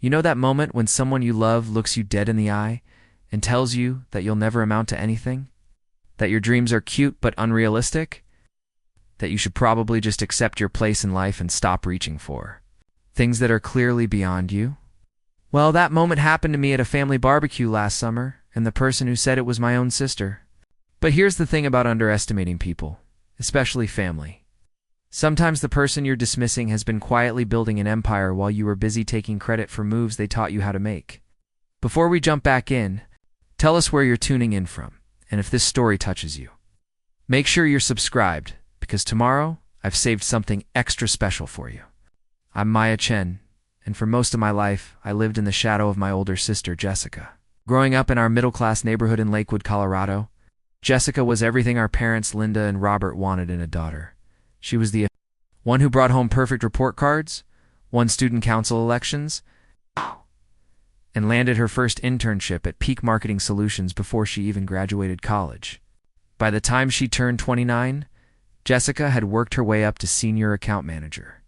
You know that moment when someone you love looks you dead in the eye and tells you that you'll never amount to anything? That your dreams are cute but unrealistic? That you should probably just accept your place in life and stop reaching for things that are clearly beyond you? Well, that moment happened to me at a family barbecue last summer, and the person who said it was my own sister. But here's the thing about underestimating people, especially family. Sometimes the person you're dismissing has been quietly building an empire while you were busy taking credit for moves they taught you how to make. Before we jump back in, tell us where you're tuning in from, and if this story touches you. Make sure you're subscribed, because tomorrow I've saved something extra special for you. I'm Maya Chen, and for most of my life, I lived in the shadow of my older sister, Jessica. Growing up in our middle-class neighborhood in Lakewood, Colorado, Jessica was everything our parents, Linda and Robert, wanted in a daughter. She was the one who brought home perfect report cards, won student council elections, and landed her first internship at Peak Marketing Solutions before she even graduated college. By the time she turned 29, Jessica had worked her way up to senior account manager.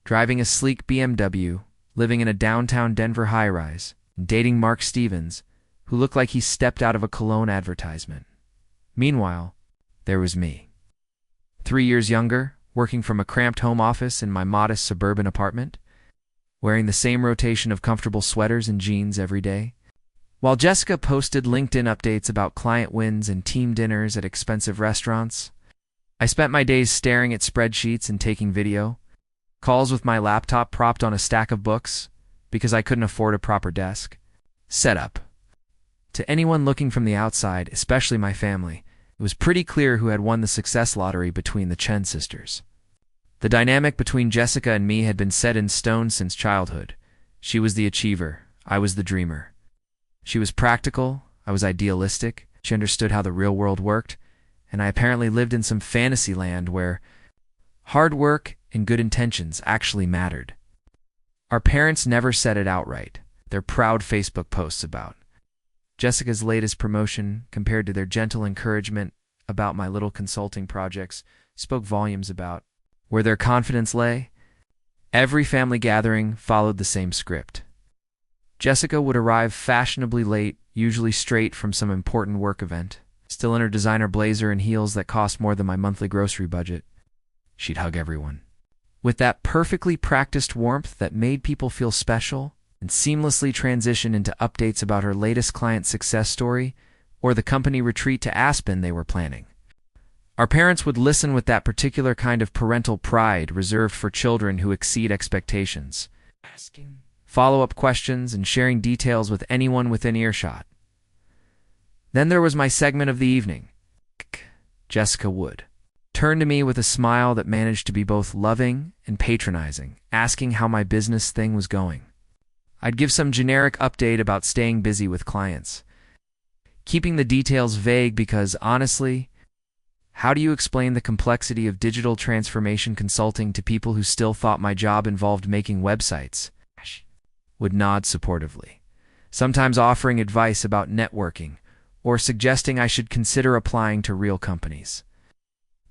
Driving a sleek BMW, living in a downtown Denver high-rise, and dating Mark Stevens, who looked like he stepped out of a cologne advertisement. Meanwhile, there was me. 3 years younger, working from a cramped home office in my modest suburban apartment, wearing the same rotation of comfortable sweaters and jeans every day. While Jessica posted LinkedIn updates about client wins and team dinners at expensive restaurants, I spent my days staring at spreadsheets and taking video calls with my laptop propped on a stack of books because I couldn't afford a proper desk setup. To anyone looking from the outside, especially my family, it was pretty clear who had won the success lottery between the Chen sisters. The dynamic between Jessica and me had been set in stone since childhood. She was the achiever, I was the dreamer. She was practical, I was idealistic, she understood how the real world worked, and I apparently lived in some fantasy land where hard work and good intentions actually mattered. Our parents never said it outright. Their proud Facebook posts about Jessica's latest promotion, compared to their gentle encouragement about my little consulting projects, spoke volumes about where their confidence lay. Every family gathering followed the same script. Jessica would arrive fashionably late, usually straight from some important work event, still in her designer blazer and heels that cost more than my monthly grocery budget. She'd hug everyone with that perfectly practiced warmth that made people feel special, and seamlessly transition into updates about her latest client success story or the company retreat to Aspen they were planning. Our parents would listen with that particular kind of parental pride reserved for children who exceed expectations, asking follow-up questions and sharing details with anyone within earshot. Then there was my segment of the evening. Jessica would turn to me with a smile that managed to be both loving and patronizing, asking how my business thing was going. I'd give some generic update about staying busy with clients, keeping the details vague because, honestly, how do you explain the complexity of digital transformation consulting to people who still thought my job involved making websites? Would nod supportively, sometimes offering advice about networking or suggesting I should consider applying to real companies.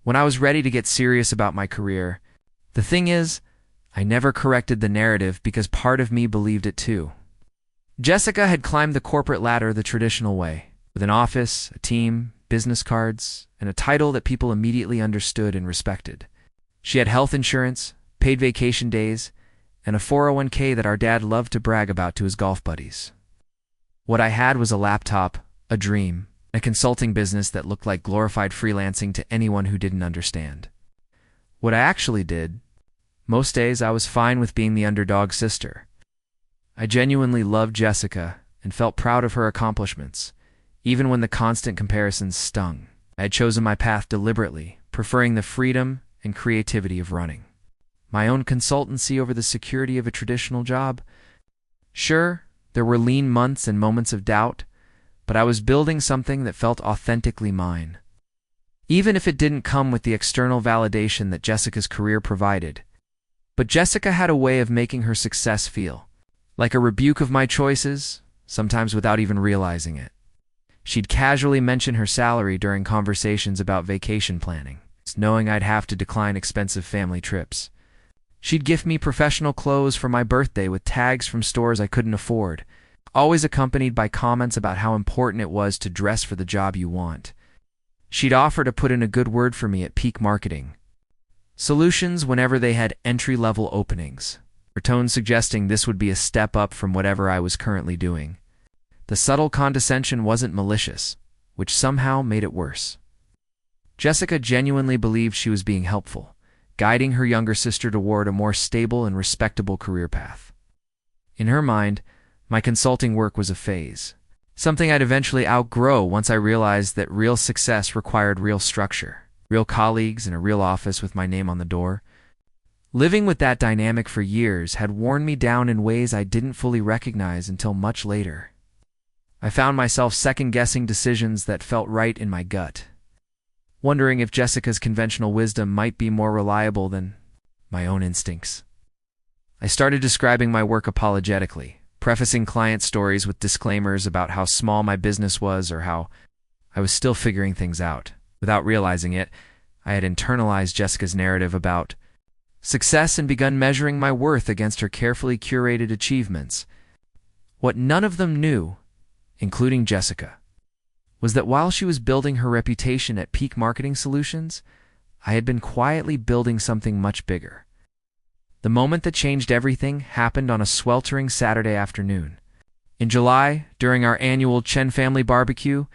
When I was ready to get serious about my career, the thing is, I never corrected the narrative because part of me believed it too. Jessica had climbed the corporate ladder the traditional way, with an office, a team, business cards, and a title that people immediately understood and respected. She had health insurance, paid vacation days, and a 401k that our dad loved to brag about to his golf buddies. What I had was a laptop, a dream, a consulting business that looked like glorified freelancing to anyone who didn't understand. What I actually did, most days I was fine with being the underdog sister. I genuinely loved Jessica and felt proud of her accomplishments, even when the constant comparisons stung. I had chosen my path deliberately, preferring the freedom and creativity of running my own consultancy over the security of a traditional job. Sure, there were lean months and moments of doubt, but I was building something that felt authentically mine. Even if it didn't come with the external validation that Jessica's career provided. But Jessica had a way of making her success feel like a rebuke of my choices, sometimes without even realizing it. She'd casually mention her salary during conversations about vacation planning, knowing I'd have to decline expensive family trips. She'd gift me professional clothes for my birthday with tags from stores I couldn't afford, always accompanied by comments about how important it was to dress for the job you want. She'd offer to put in a good word for me at Peak Marketing Solutions whenever they had entry-level openings, her tone suggesting this would be a step up from whatever I was currently doing. The subtle condescension wasn't malicious, which somehow made it worse. Jessica genuinely believed she was being helpful, guiding her younger sister toward a more stable and respectable career path. In her mind, my consulting work was a phase, something I'd eventually outgrow once I realized that real success required real structure, real colleagues, and a real office with my name on the door. Living with that dynamic for years had worn me down in ways I didn't fully recognize until much later. I found myself second-guessing decisions that felt right in my gut, wondering if Jessica's conventional wisdom might be more reliable than my own instincts. I started describing my work apologetically, prefacing client stories with disclaimers about how small my business was or how I was still figuring things out. Without realizing it, I had internalized Jessica's narrative about success and begun measuring my worth against her carefully curated achievements. What none of them knew, including Jessica, was that while she was building her reputation at Peak Marketing Solutions, I had been quietly building something much bigger. The moment that changed everything happened on a sweltering Saturday afternoon. In July, during our annual Chen family barbecue,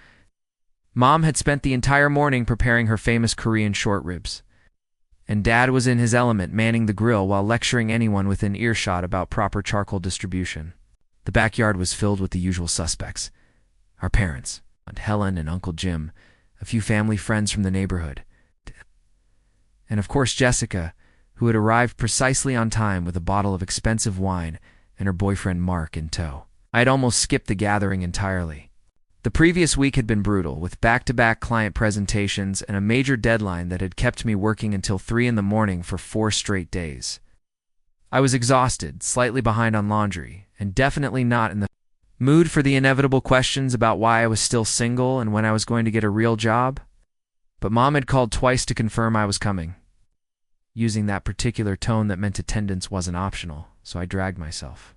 Mom had spent the entire morning preparing her famous Korean short ribs, and Dad was in his element manning the grill while lecturing anyone within earshot about proper charcoal distribution. The backyard was filled with the usual suspects: our parents, Aunt Helen and Uncle Jim, a few family friends from the neighborhood, and of course Jessica, who had arrived precisely on time with a bottle of expensive wine and her boyfriend Mark in tow. I had almost skipped the gathering entirely. The previous week had been brutal, with back-to-back client presentations and a major deadline that had kept me working until 3 in the morning for 4 straight days. I was exhausted, slightly behind on laundry, and definitely not in the mood for the inevitable questions about why I was still single and when I was going to get a real job. But Mom had called twice to confirm I was coming, using that particular tone that meant attendance wasn't optional, so I dragged myself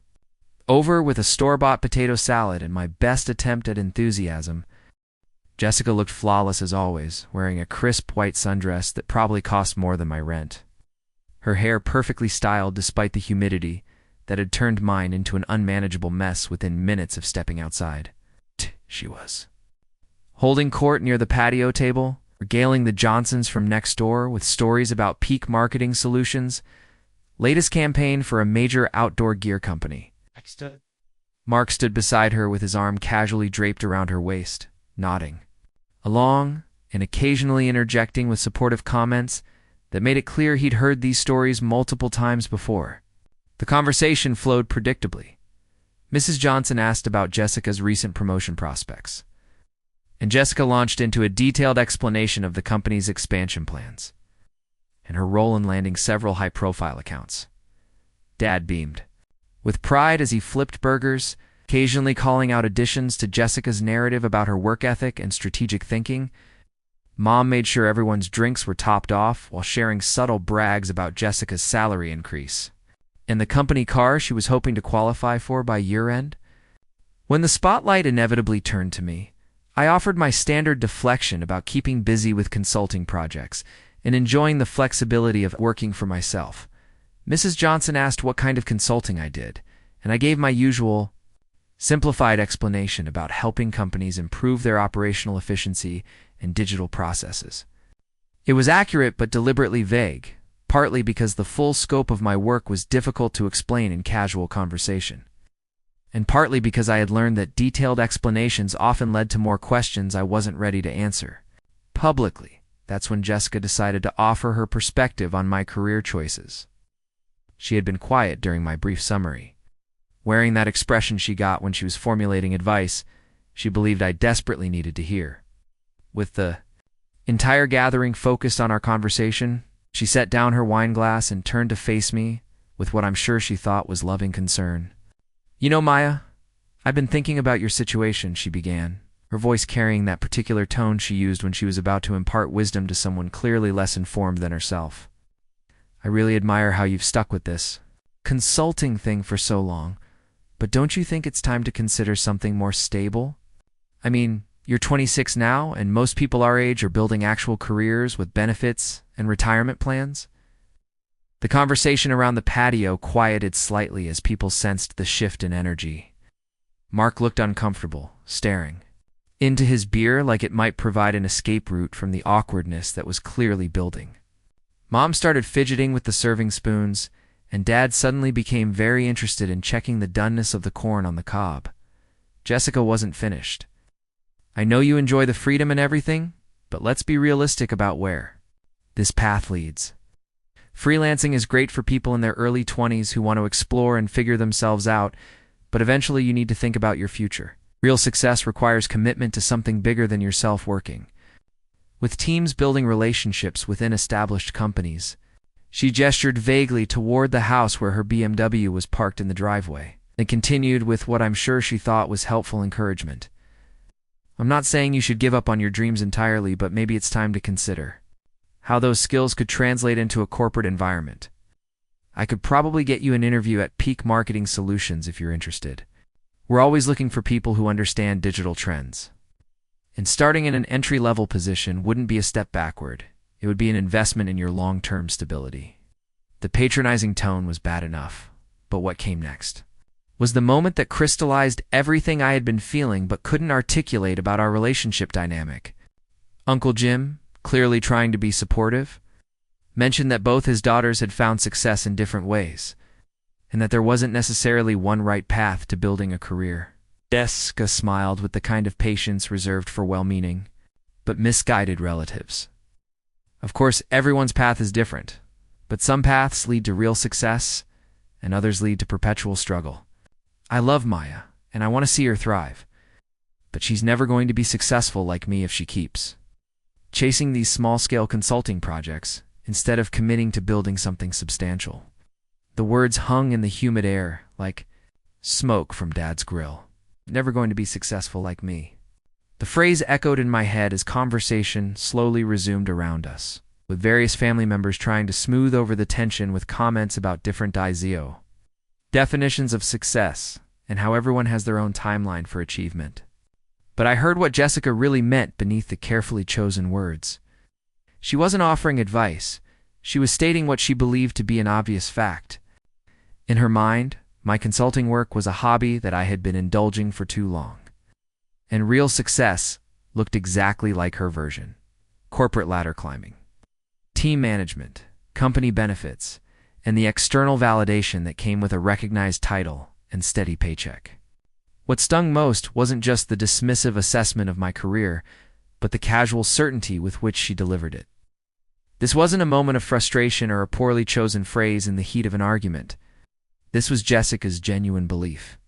over with a store-bought potato salad and my best attempt at enthusiasm. Jessica looked flawless as always, wearing a crisp white sundress that probably cost more than my rent. Her hair perfectly styled despite the humidity that had turned mine into an unmanageable mess within minutes of stepping outside. She was holding court near the patio table, regaling the Johnsons from next door with stories about Peak Marketing Solutions, latest campaign for a major outdoor gear company. Mark stood beside her with his arm casually draped around her waist, nodding along and occasionally interjecting with supportive comments that made it clear he'd heard these stories multiple times before. The conversation flowed predictably. Mrs. Johnson asked about Jessica's recent promotion prospects, and Jessica launched into a detailed explanation of the company's expansion plans and her role in landing several high-profile accounts. Dad beamed with pride as he flipped burgers, occasionally calling out additions to Jessica's narrative about her work ethic and strategic thinking. Mom made sure everyone's drinks were topped off while sharing subtle brags about Jessica's salary increase and the company car she was hoping to qualify for by year-end. When the spotlight inevitably turned to me, I offered my standard deflection about keeping busy with consulting projects and enjoying the flexibility of working for myself. Mrs. Johnson asked what kind of consulting I did, and I gave my usual, simplified explanation about helping companies improve their operational efficiency and digital processes. It was accurate but deliberately vague, partly because the full scope of my work was difficult to explain in casual conversation, and partly because I had learned that detailed explanations often led to more questions I wasn't ready to answer. Publicly, that's when Jessica decided to offer her perspective on my career choices. She had been quiet during my brief summary, wearing that expression she got when she was formulating advice she believed I desperately needed to hear. With the entire gathering focused on our conversation, she set down her wine glass and turned to face me with what I'm sure she thought was loving concern. "You know, Maya, I've been thinking about your situation," she began, her voice carrying that particular tone she used when she was about to impart wisdom to someone clearly less informed than herself. I really admire how you've stuck with this consulting thing for so long, but don't you think it's time to consider something more stable? I mean, you're 26 now, and most people our age are building actual careers with benefits and retirement plans. The conversation around the patio quieted slightly as people sensed the shift in energy. Mark looked uncomfortable, staring into his beer like it might provide an escape route from the awkwardness that was clearly building. Mom started fidgeting with the serving spoons, and Dad suddenly became very interested in checking the doneness of the corn on the cob. Jessica wasn't finished. I know you enjoy the freedom and everything, but let's be realistic about where this path leads. Freelancing is great for people in their early 20s who want to explore and figure themselves out, but eventually you need to think about your future. Real success requires commitment to something bigger than yourself working. With teams building relationships within established companies, she gestured vaguely toward the house where her BMW was parked in the driveway, and continued with what I'm sure she thought was helpful encouragement. I'm not saying you should give up on your dreams entirely, but maybe it's time to consider how those skills could translate into a corporate environment. I could probably get you an interview at Peak Marketing Solutions if you're interested. We're always looking for people who understand digital trends. And starting in an entry-level position wouldn't be a step backward. It would be an investment in your long-term stability. The patronizing tone was bad enough, but what came next was the moment that crystallized everything I had been feeling but couldn't articulate about our relationship dynamic. Uncle Jim, clearly trying to be supportive, mentioned that both his daughters had found success in different ways, and that there wasn't necessarily one right path to building a career. Jessica smiled with the kind of patience reserved for well-meaning, but misguided relatives. Of course, everyone's path is different, but some paths lead to real success, and others lead to perpetual struggle. I love Maya, and I want to see her thrive, but she's never going to be successful like me if she keeps chasing these small-scale consulting projects instead of committing to building something substantial. The words hung in the humid air like smoke from Dad's grill. Never going to be successful like me. The phrase echoed in my head as conversation slowly resumed around us, with various family members trying to smooth over the tension with comments about different definitions of success and how everyone has their own timeline for achievement. But I heard what Jessica really meant beneath the carefully chosen words. She wasn't offering advice. She was stating what she believed to be an obvious fact. In her mind, my consulting work was a hobby that I had been indulging for too long. And real success looked exactly like her version. Corporate ladder climbing, team management, company benefits, and the external validation that came with a recognized title and steady paycheck. What stung most wasn't just the dismissive assessment of my career, but the casual certainty with which she delivered it. This wasn't a moment of frustration or a poorly chosen phrase in the heat of an argument. This was Jessica's genuine belief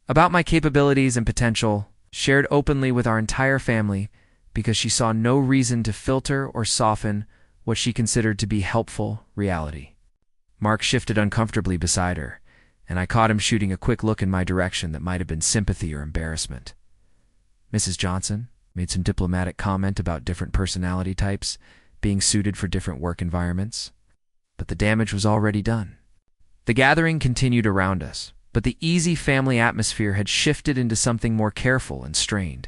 about my capabilities and potential, shared openly with our entire family because she saw no reason to filter or soften what she considered to be helpful reality. Mark shifted uncomfortably beside her, and I caught him shooting a quick look in my direction that might have been sympathy or embarrassment. Mrs. Johnson made some diplomatic comment about different personality types being suited for different work environments, but the damage was already done. The gathering continued around us, but the easy family atmosphere had shifted into something more careful and strained.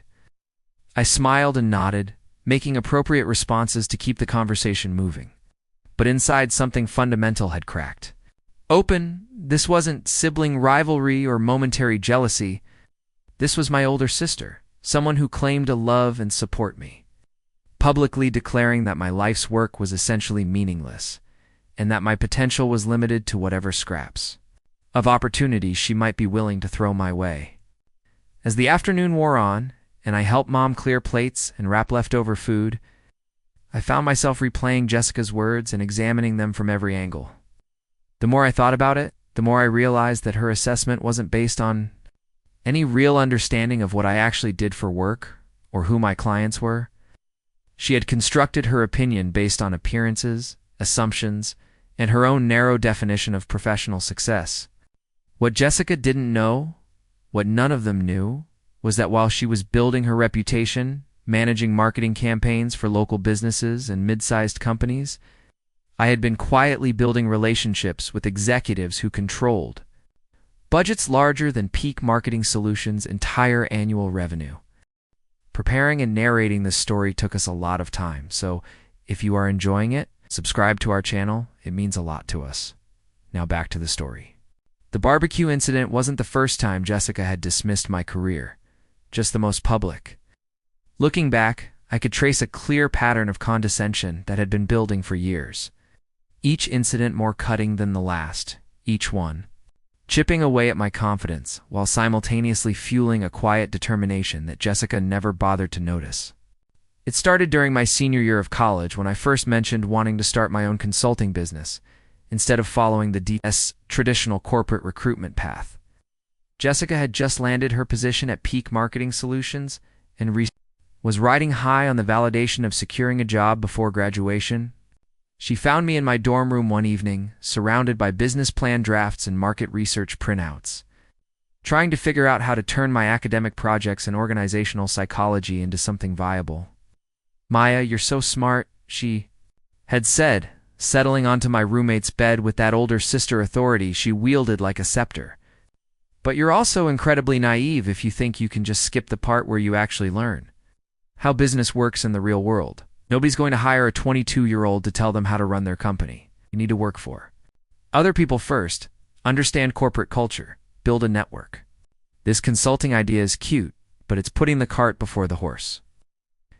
I smiled and nodded, making appropriate responses to keep the conversation moving. But inside, something fundamental had cracked open. This wasn't sibling rivalry or momentary jealousy. This was my older sister, someone who claimed to love and support me, publicly declaring that my life's work was essentially meaningless, and that my potential was limited to whatever scraps of opportunity she might be willing to throw my way. As the afternoon wore on, and I helped Mom clear plates and wrap leftover food, I found myself replaying Jessica's words and examining them from every angle. The more I thought about it, the more I realized that her assessment wasn't based on any real understanding of what I actually did for work or who my clients were. She had constructed her opinion based on appearances, assumptions, and her own narrow definition of professional success. What Jessica didn't know, what none of them knew, was that while she was building her reputation, managing marketing campaigns for local businesses and mid-sized companies, I had been quietly building relationships with executives who controlled budgets larger than Peak Marketing Solutions' entire annual revenue. Preparing and narrating this story took us a lot of time, so if you are enjoying it, subscribe to our channel. It means a lot to us. Now back to the story. The barbecue incident wasn't the first time Jessica had dismissed my career, just the most public. Looking back, I could trace a clear pattern of condescension that had been building for years. Each incident more cutting than the last, each one chipping away at my confidence while simultaneously fueling a quiet determination that Jessica never bothered to notice. It started during my senior year of college when I first mentioned wanting to start my own consulting business instead of following the traditional corporate recruitment path. Jessica had just landed her position at Peak Marketing Solutions and was riding high on the validation of securing a job before graduation. She found me in my dorm room one evening, surrounded by business plan drafts and market research printouts, trying to figure out how to turn my academic projects and organizational psychology into something viable. "Maya, you're so smart," she had said, settling onto my roommate's bed with that older sister authority she wielded like a scepter. "But you're also incredibly naive if you think you can just skip the part where you actually learn how business works in the real world. Nobody's going to hire a 22-year-old to tell them how to run their company. You need to work for other people first, understand corporate culture, build a network. This consulting idea is cute, but it's putting the cart before the horse."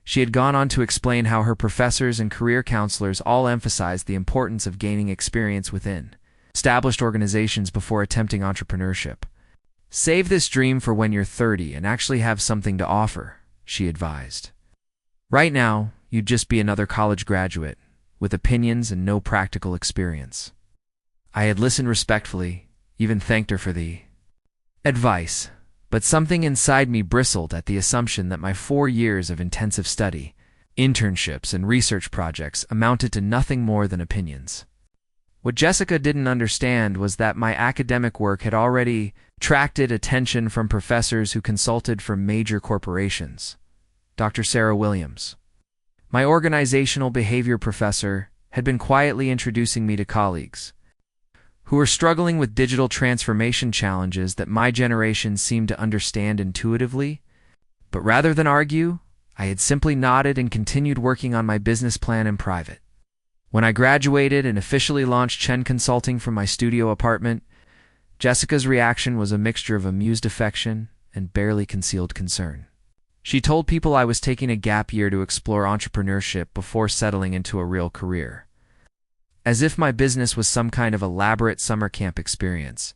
She had gone on to explain how her professors and career counselors all emphasized the importance of gaining experience within established organizations before attempting entrepreneurship. "Save this dream for when you're 30 and actually have something to offer," she advised. "Right now, you'd just be another college graduate, with opinions and no practical experience." I had listened respectfully, even thanked her for the advice, but something inside me bristled at the assumption that my 4 years of intensive study, internships, and research projects amounted to nothing more than opinions. What Jessica didn't understand was that my academic work had already attracted attention from professors who consulted for major corporations. Dr. Sarah Williams, my organizational behavior professor, had been quietly introducing me to colleagues who were struggling with digital transformation challenges that my generation seemed to understand intuitively. But rather than argue, I had simply nodded and continued working on my business plan in private. When I graduated and officially launched Chen Consulting from my studio apartment, Jessica's reaction was a mixture of amused affection and barely concealed concern. She told people I was taking a gap year to explore entrepreneurship before settling into a real career, as if my business was some kind of elaborate summer camp experience.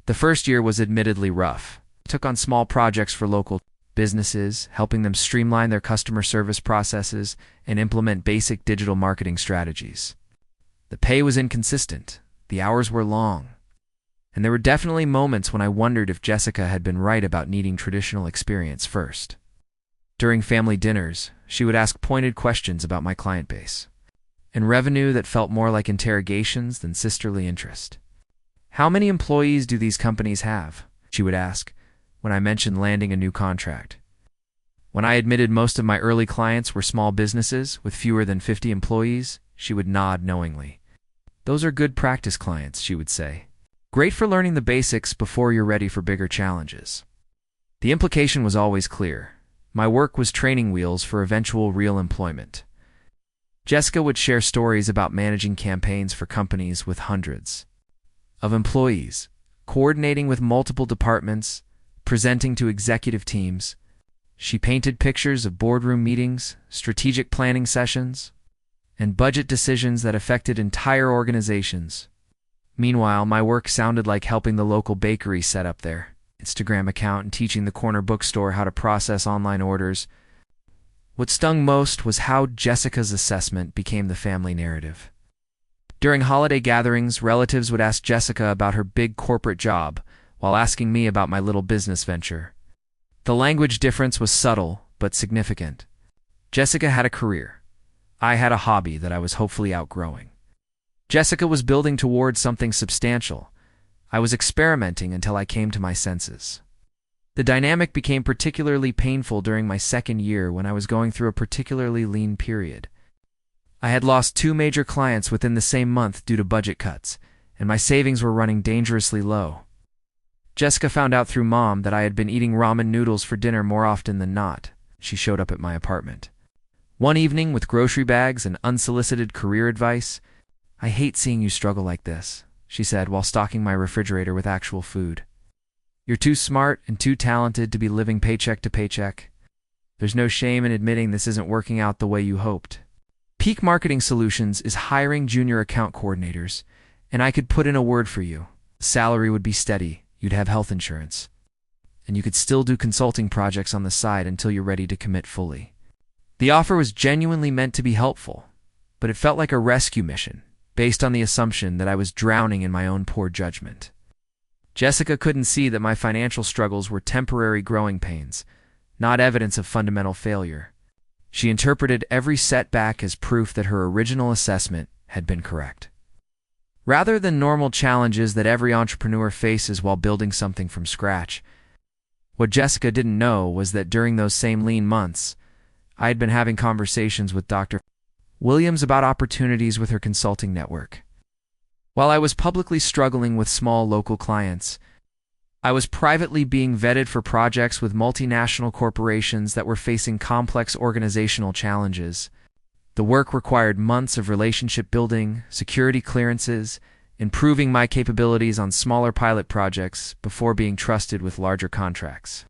The first year was admittedly rough. I took on small projects for local businesses, helping them streamline their customer service processes and implement basic digital marketing strategies. The pay was inconsistent, the hours were long, and there were definitely moments when I wondered if Jessica had been right about needing traditional experience first. During family dinners, she would ask pointed questions about my client base and revenue that felt more like interrogations than sisterly interest. "How many employees do these companies have?" she would ask when I mentioned landing a new contract. When I admitted most of my early clients were small businesses with fewer than 50 employees, she would nod knowingly. "Those are good practice clients," she would say. "Great for learning the basics before you're ready for bigger challenges." The implication was always clear. My work was training wheels for eventual real employment. Jessica would share stories about managing campaigns for companies with hundreds of employees, coordinating with multiple departments, presenting to executive teams. She painted pictures of boardroom meetings, strategic planning sessions, and budget decisions that affected entire organizations. Meanwhile, my work sounded like helping the local bakery set up their Instagram account and teaching the corner bookstore how to process online orders. What stung most was how Jessica's assessment became the family narrative. During holiday gatherings, relatives would ask Jessica about her big corporate job while asking me about my little business venture. The language difference was subtle but significant. Jessica had a career. I had a hobby that I was hopefully outgrowing. Jessica was building towards something substantial. I was experimenting until I came to my senses. The dynamic became particularly painful during my second year when I was going through a particularly lean period. I had lost 2 major clients within the same month due to budget cuts, and my savings were running dangerously low. Jessica found out through Mom that I had been eating ramen noodles for dinner more often than not. She showed up at my apartment one evening with grocery bags and unsolicited career advice. "I hate seeing you struggle like this," she said while stocking my refrigerator with actual food. "You're too smart and too talented to be living paycheck to paycheck. There's no shame in admitting this isn't working out the way you hoped. Peak Marketing Solutions is hiring junior account coordinators, and I could put in a word for you. The salary would be steady, you'd have health insurance, and you could still do consulting projects on the side until you're ready to commit fully." The offer was genuinely meant to be helpful, but it felt like a rescue mission, based on the assumption that I was drowning in my own poor judgment. Jessica couldn't see that my financial struggles were temporary growing pains, not evidence of fundamental failure. She interpreted every setback as proof that her original assessment had been correct. Rather than normal challenges that every entrepreneur faces while building something from scratch, what Jessica didn't know was that during those same lean months, I had been having conversations with Dr. Williams about opportunities with her consulting network. While I was publicly struggling with small local clients, I was privately being vetted for projects with multinational corporations that were facing complex organizational challenges. The work required months of relationship building, security clearances, improving my capabilities on smaller pilot projects before being trusted with larger contracts.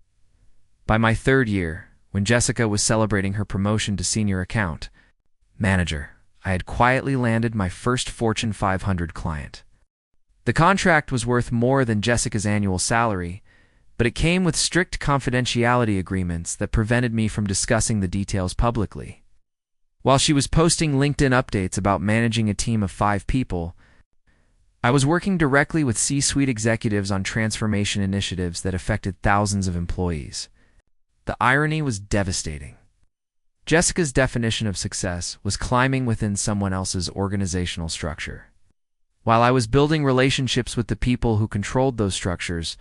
By my 3rd year, when Jessica was celebrating her promotion to senior account manager, I had quietly landed my first Fortune 500 client. The contract was worth more than Jessica's annual salary, but it came with strict confidentiality agreements that prevented me from discussing the details publicly. While she was posting LinkedIn updates about managing a team of 5 people, I was working directly with C-suite executives on transformation initiatives that affected thousands of employees. The irony was devastating. Jessica's definition of success was climbing within someone else's organizational structure. While I was building relationships with the people who controlled those structures,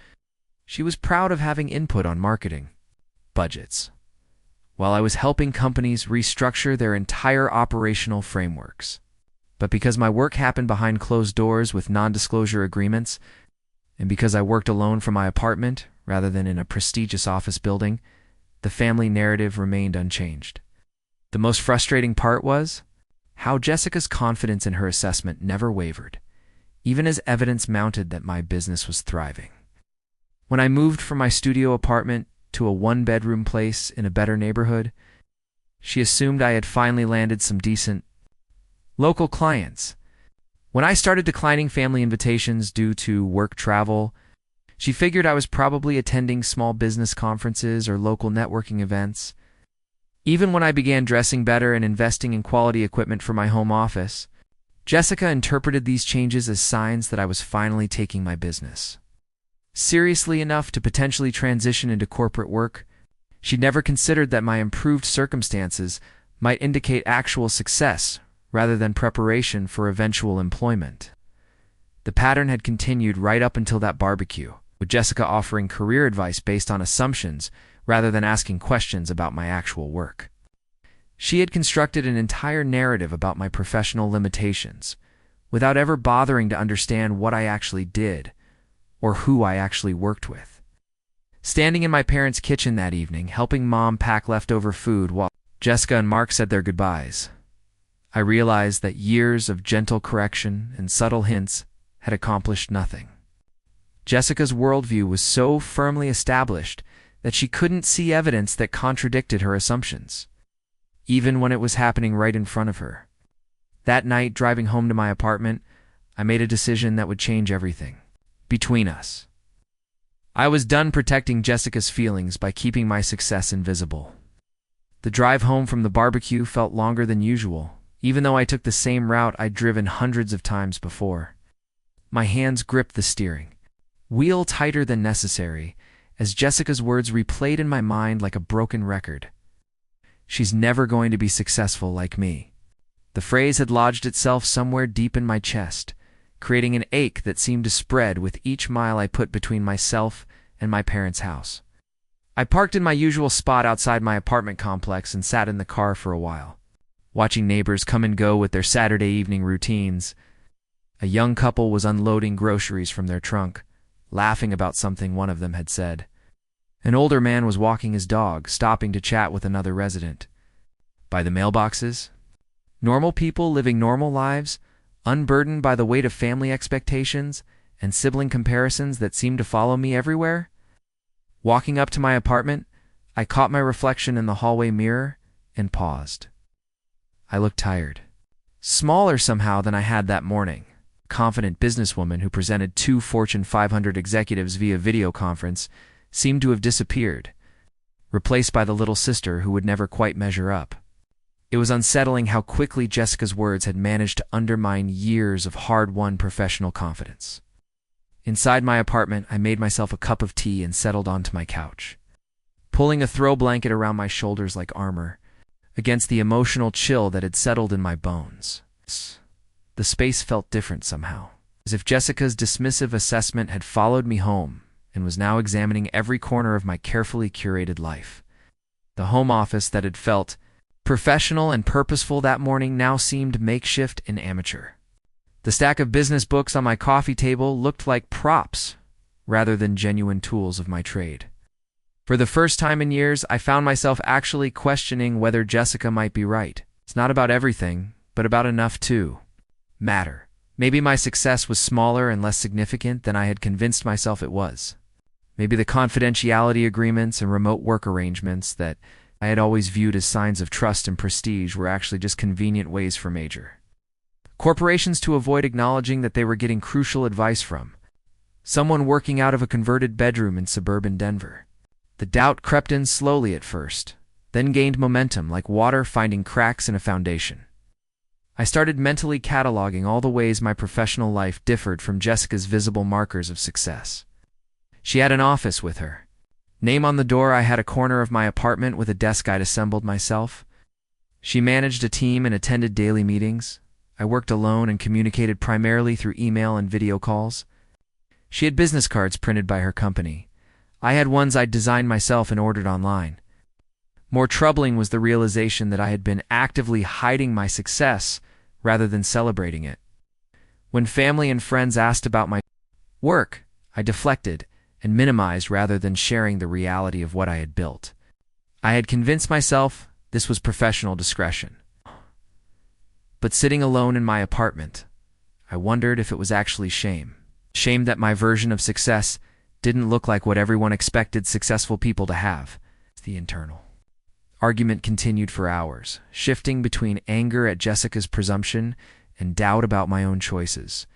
she was proud of having input on marketing budgets, while I was helping companies restructure their entire operational frameworks. But because my work happened behind closed doors with non-disclosure agreements, and because I worked alone from my apartment rather than in a prestigious office building, the family narrative remained unchanged. The most frustrating part was how Jessica's confidence in her assessment never wavered, even as evidence mounted that my business was thriving. When I moved from my studio apartment to a 1-bedroom place in a better neighborhood, she assumed I had finally landed some decent local clients. When I started declining family invitations due to work travel, she figured I was probably attending small business conferences or local networking events. Even when I began dressing better and investing in quality equipment for my home office, Jessica interpreted these changes as signs that I was finally taking my business seriously enough to potentially transition into corporate work. She never considered that my improved circumstances might indicate actual success rather than preparation for eventual employment. The pattern had continued right up until that barbecue, with Jessica offering career advice based on assumptions rather than asking questions about my actual work. She had constructed an entire narrative about my professional limitations, without ever bothering to understand what I actually did or who I actually worked with. Standing in my parents' kitchen that evening, helping Mom pack leftover food while Jessica and Mark said their goodbyes, I realized that years of gentle correction and subtle hints had accomplished nothing. Jessica's worldview was so firmly established that she couldn't see evidence that contradicted her assumptions, even when it was happening right in front of her. That night, driving home to my apartment, I made a decision that would change everything between us. I was done protecting Jessica's feelings by keeping my success invisible. The drive home from the barbecue felt longer than usual, even though I took the same route I'd driven hundreds of times before. My hands gripped the steering wheel tighter than necessary, as Jessica's words replayed in my mind like a broken record. "She's never going to be successful like me." The phrase had lodged itself somewhere deep in my chest, creating an ache that seemed to spread with each mile I put between myself and my parents' house. I parked in my usual spot outside my apartment complex and sat in the car for a while. watching neighbors come and go with their Saturday evening routines. A young couple was unloading groceries from their trunk, laughing about something one of them had said. An older man was walking his dog, stopping to chat with another resident. By the mailboxes, normal people living normal lives, unburdened by the weight of family expectations and sibling comparisons that seemed to follow me everywhere. Walking up to my apartment, I caught my reflection in the hallway mirror and paused. I looked tired, smaller somehow than I had that morning. A confident businesswoman who presented 2 Fortune 500 executives via video conference seemed to have disappeared, replaced by the little sister who would never quite measure up. It was unsettling how quickly Jessica's words had managed to undermine years of hard-won professional confidence. Inside my apartment, I made myself a cup of tea and settled onto my couch, pulling a throw blanket around my shoulders like armor, against the emotional chill that had settled in my bones. The space felt different somehow, as if Jessica's dismissive assessment had followed me home and was now examining every corner of my carefully curated life. The home office that had felt professional and purposeful that morning now seemed makeshift and amateur. The stack of business books on my coffee table looked like props rather than genuine tools of my trade. For the first time in years, I found myself actually questioning whether Jessica might be right. It's not about everything, but about enough to matter. Maybe my success was smaller and less significant than I had convinced myself it was. Maybe the confidentiality agreements and remote work arrangements that I had always viewed as signs of trust and prestige were actually just convenient ways for major corporations to avoid acknowledging that they were getting crucial advice from someone working out of a converted bedroom in suburban Denver. The doubt crept in slowly at first, then gained momentum like water finding cracks in a foundation. I started mentally cataloging all the ways my professional life differed from Jessica's visible markers of success. She had an office with her name on the door. I had a corner of my apartment with a desk I'd assembled myself. She managed a team and attended daily meetings. I worked alone and communicated primarily through email and video calls. She had business cards printed by her company. I had ones I'd designed myself and ordered online. More troubling was the realization that I had been actively hiding my success rather than celebrating it. When family and friends asked about my work, I deflected and minimized rather than sharing the reality of what I had built. I had convinced myself this was professional discretion. But sitting alone in my apartment, I wondered if it was actually shame. Shame that my version of success didn't look like what everyone expected successful people to have. The internal argument continued for hours, shifting between anger at Jessica's presumption and doubt about my own choices.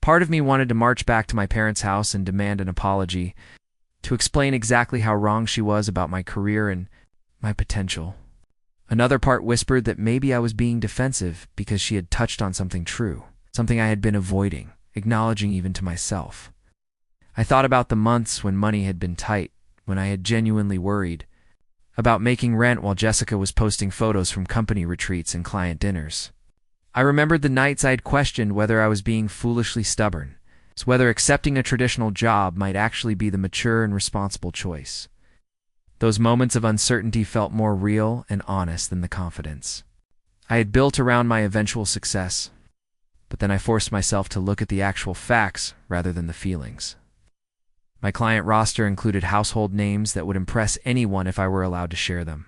Part of me wanted to march back to my parents' house and demand an apology, to explain exactly how wrong she was about my career and my potential. Another part whispered that maybe I was being defensive because she had touched on something true, something I had been avoiding, acknowledging even to myself. I thought about the months when money had been tight, when I had genuinely worried about making rent while Jessica was posting photos from company retreats and client dinners. I remembered the nights I had questioned whether I was being foolishly stubborn, whether accepting a traditional job might actually be the mature and responsible choice. Those moments of uncertainty felt more real and honest than the confidence I had built around my eventual success, but then I forced myself to look at the actual facts rather than the feelings. My client roster included household names that would impress anyone if I were allowed to share them.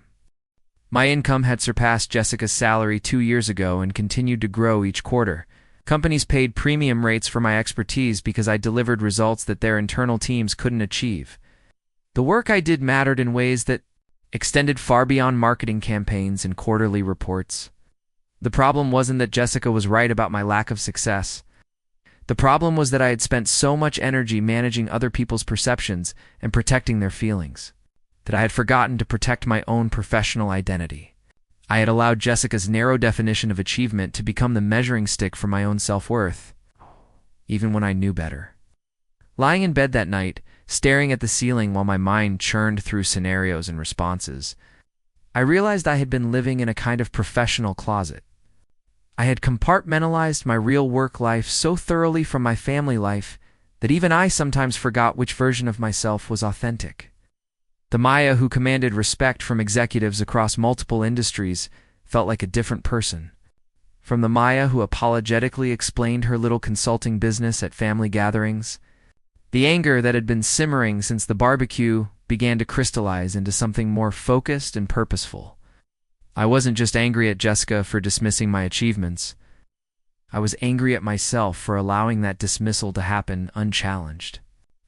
My income had surpassed Jessica's salary 2 years ago and continued to grow each quarter. Companies paid premium rates for my expertise because I delivered results that their internal teams couldn't achieve. The work I did mattered in ways that extended far beyond marketing campaigns and quarterly reports. The problem wasn't that Jessica was right about my lack of success. The problem was that I had spent so much energy managing other people's perceptions and protecting their feelings, that I had forgotten to protect my own professional identity. I had allowed Jessica's narrow definition of achievement to become the measuring stick for my own self-worth, even when I knew better. Lying in bed that night, staring at the ceiling while my mind churned through scenarios and responses, I realized I had been living in a kind of professional closet. I had compartmentalized my real work life so thoroughly from my family life that even I sometimes forgot which version of myself was authentic. The Maya who commanded respect from executives across multiple industries felt like a different person. From the Maya who apologetically explained her little consulting business at family gatherings, the anger that had been simmering since the barbecue began to crystallize into something more focused and purposeful. I wasn't just angry at Jessica for dismissing my achievements. I was angry at myself for allowing that dismissal to happen unchallenged.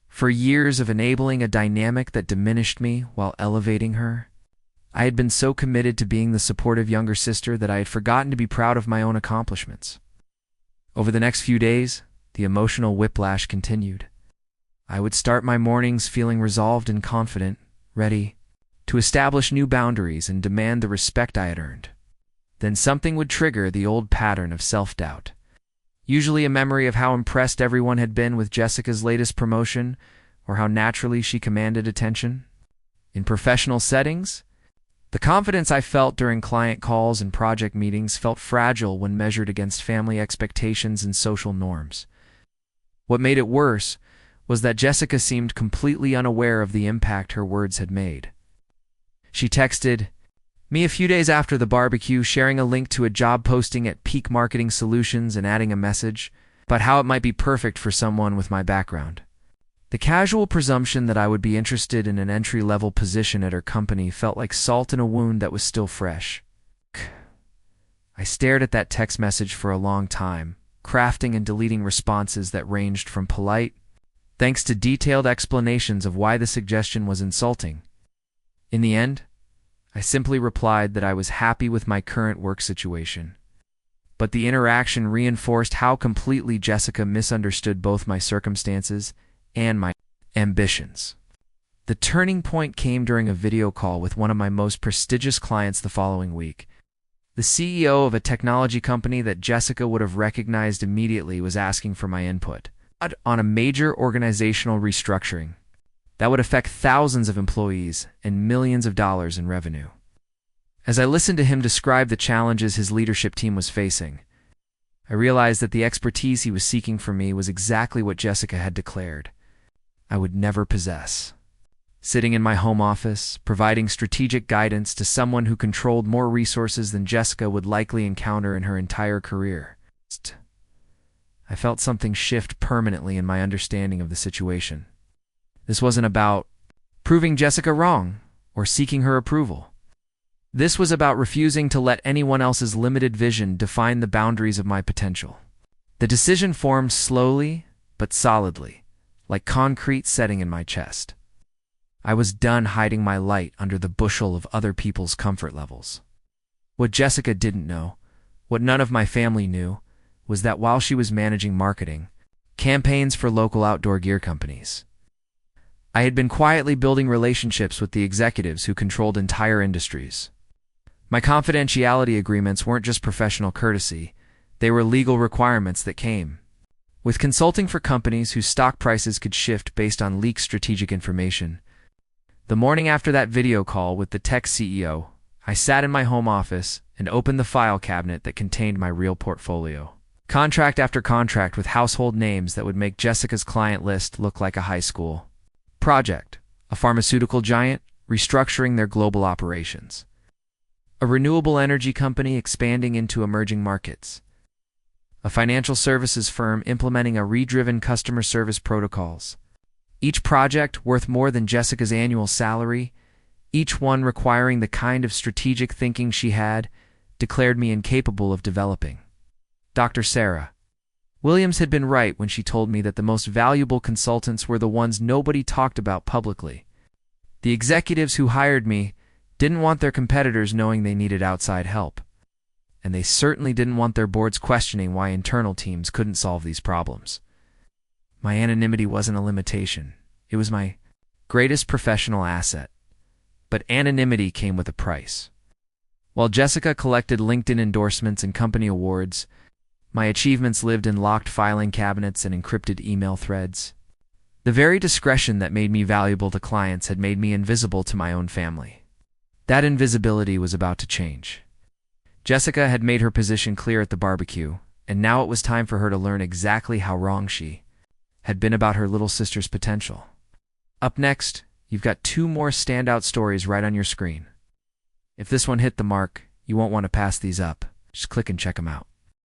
For years of enabling a dynamic that diminished me while elevating her, I had been so committed to being the supportive younger sister that I had forgotten to be proud of my own accomplishments. Over the next few days, the emotional whiplash continued. I would start my mornings feeling resolved and confident, ready to establish new boundaries and demand the respect I had earned. Then something would trigger the old pattern of self-doubt. Usually a memory of how impressed everyone had been with Jessica's latest promotion or how naturally she commanded attention. In professional settings, the confidence I felt during client calls and project meetings felt fragile when measured against family expectations and social norms. What made it worse was that Jessica seemed completely unaware of the impact her words had made. She texted me a few days after the barbecue, sharing a link to a job posting at Peak Marketing Solutions and adding a message about how it might be perfect for someone with my background. The casual presumption that I would be interested in an entry-level position at her company felt like salt in a wound that was still fresh. I stared at that text message for a long time, crafting and deleting responses that ranged from polite, thanks to detailed explanations of why the suggestion was insulting. In the end, I simply replied that I was happy with my current work situation. But the interaction reinforced how completely Jessica misunderstood both my circumstances and my ambitions. The turning point came during a video call with one of my most prestigious clients the following week. The CEO of a technology company that Jessica would have recognized immediately was asking for my input on a major organizational restructuring that would affect thousands of employees and millions of dollars in revenue. As I listened to him describe the challenges his leadership team was facing, I realized that the expertise he was seeking from me was exactly what Jessica had declared I would never possess. Sitting in my home office, providing strategic guidance to someone who controlled more resources than Jessica would likely encounter in her entire career. I felt something shift permanently in my understanding of the situation. This wasn't about proving Jessica wrong or seeking her approval. This was about refusing to let anyone else's limited vision define the boundaries of my potential. The decision formed slowly but solidly, like concrete setting in my chest. I was done hiding my light under the bushel of other people's comfort levels. What Jessica didn't know, what none of my family knew, was that while she was managing marketing campaigns for local outdoor gear companies, I had been quietly building relationships with the executives who controlled entire industries. My confidentiality agreements weren't just professional courtesy, they were legal requirements that came with consulting for companies whose stock prices could shift based on leaked strategic information. The morning after that video call with the tech CEO, I sat in my home office and opened the file cabinet that contained my real portfolio. Contract after contract with household names that would make Jessica's client list look like a high school project, a pharmaceutical giant restructuring their global operations, a renewable energy company expanding into emerging markets, a financial services firm implementing a redriven customer service protocols. Each project worth more than Jessica's annual salary, each one requiring the kind of strategic thinking she had, declared me incapable of developing. Dr. Sarah Williams had been right when she told me that the most valuable consultants were the ones nobody talked about publicly. The executives who hired me didn't want their competitors knowing they needed outside help, and they certainly didn't want their boards questioning why internal teams couldn't solve these problems. My anonymity wasn't a limitation. It was my greatest professional asset. But anonymity came with a price. While Jessica collected LinkedIn endorsements and company awards, my achievements lived in locked filing cabinets and encrypted email threads. The very discretion that made me valuable to clients had made me invisible to my own family. That invisibility was about to change. Jessica had made her position clear at the barbecue, and now it was time for her to learn exactly how wrong she had been about her little sister's potential. Up next, you've got 2 more standout stories right on your screen. If this one hit the mark, You won't want to pass these up. Just click and check them out.